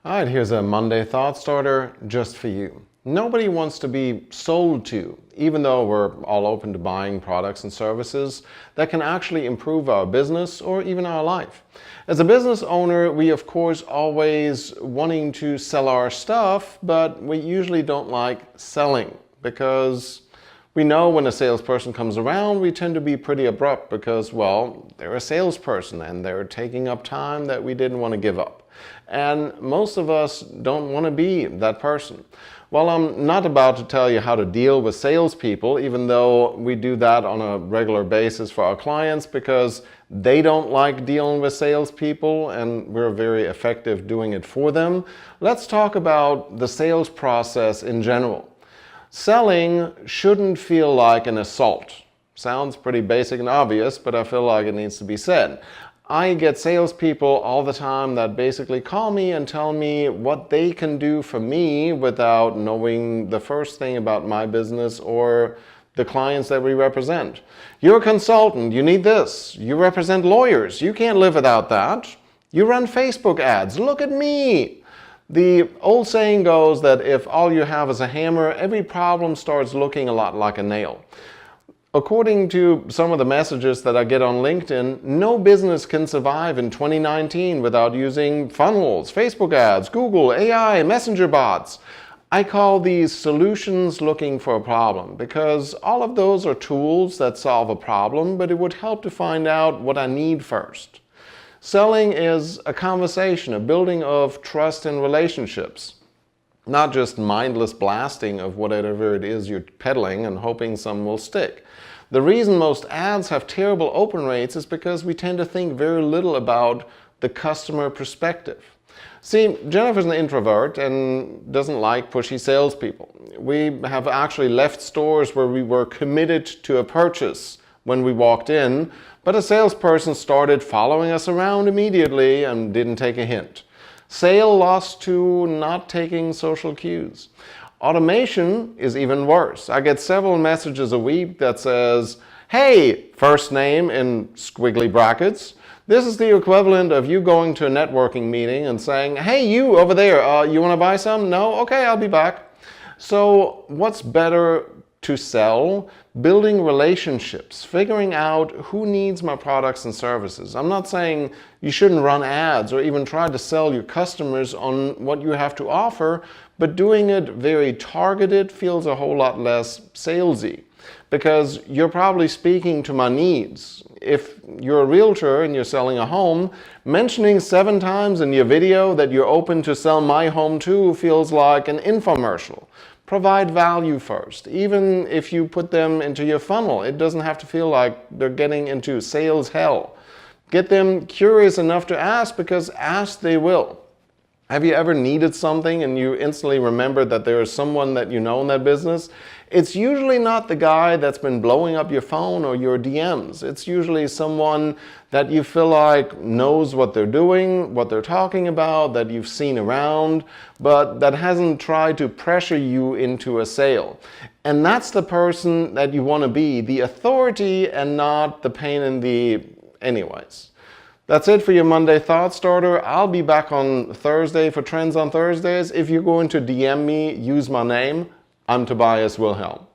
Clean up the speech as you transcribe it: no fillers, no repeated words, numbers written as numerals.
All right, here's a Monday thought starter just for you. Nobody wants to be sold to, even though we're all open to buying products and services that can actually improve our business or even our life. As a business owner, we of course always wanting to sell our stuff, but we usually don't like selling because we know when a salesperson comes around, we tend to be pretty abrupt because, well, they're a salesperson and they're taking up time that we didn't want to give up. And most of us don't want to be that person. Well, I'm not about to tell you how to deal with salespeople, even though we do that on a regular basis for our clients because they don't like dealing with salespeople and we're very effective doing it for them. Let's talk about the sales process in general. Selling shouldn't feel like an assault. Sounds pretty basic and obvious, but I feel like it needs to be said. I get salespeople all the time that basically call me and tell me what they can do for me without knowing the first thing about my business or the clients that we represent. You're a consultant, you need this. You represent lawyers, you can't live without that. You run Facebook ads, look at me. The old saying goes that if all you have is a hammer, every problem starts looking a lot like a nail. According to some of the messages that I get on LinkedIn, no business can survive in 2019 without using funnels, Facebook ads, Google, AI, messenger bots. I call these solutions looking for a problem because all of those are tools that solve a problem, but it would help to find out what I need first. Selling is a conversation, a building of trust and relationships. Not just mindless blasting of whatever it is you're peddling and hoping some will stick. The reason most ads have terrible open rates is because we tend to think very little about the customer perspective. See, Jennifer's an introvert and doesn't like pushy salespeople. We have actually left stores where we were committed to a purchase when we walked in, but a salesperson started following us around immediately and didn't take a hint. Sale lost to not taking social cues. Automation is even worse. I get several messages a week that says, hey, first name in squiggly brackets. This is the equivalent of you going to a networking meeting and saying, hey, you over there, you want to buy some? No? Okay, I'll be back. So what's better to sell? Building relationships, figuring out who needs my products and services. I'm not saying you shouldn't run ads or even try to sell your customers on what you have to offer, but doing it very targeted feels a whole lot less salesy because you're probably speaking to my needs. If you're a realtor and you're selling a home, mentioning 7 times in your video that you're open to sell my home too feels like an infomercial. Provide value first. Even if you put them into your funnel, it doesn't have to feel like they're getting into sales hell. Get them curious enough to ask because ask they will. Have you ever needed something and you instantly remember that there is someone that you know in that business? It's usually not the guy that's been blowing up your phone or your DMs. It's usually someone that you feel like knows what they're doing, what they're talking about, that you've seen around, but that hasn't tried to pressure you into a sale. And that's the person that you want to be, the authority and not the pain in the anyways. That's it for your Monday Thought Starter. I'll be back on Thursday for Trends on Thursdays. If you're going to DM me, use my name. I'm Tobias Wilhelm.